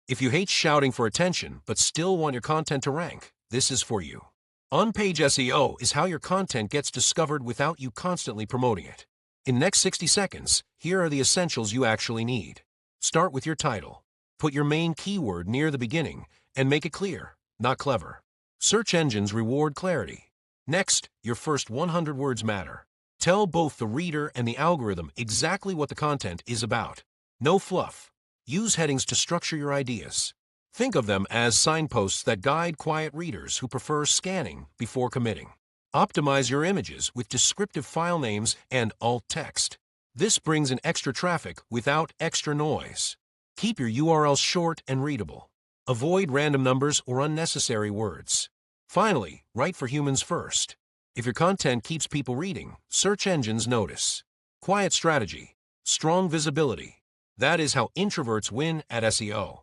If you hate shouting for attention but still want your content to rank, this is for you. On-page SEO is how your content gets discovered without you constantly promoting it. In the next 60 seconds, here are the essentials you actually need. Start with your title. Put your main keyword near the beginning and make it clear, not clever. Search engines reward clarity. Next, your first 100 words matter. Tell both the reader and the algorithm exactly what the content is about. No fluff. Use headings to structure your ideas. Think of them as signposts that guide quiet readers who prefer scanning before committing. Optimize your images with descriptive file names and alt text. This brings in extra traffic without extra noise. Keep your URLs short and readable. Avoid random numbers or unnecessary words. Finally, write for humans first. If your content keeps people reading, search engines notice. Quiet strategy, strong visibility. That is how introverts win at SEO.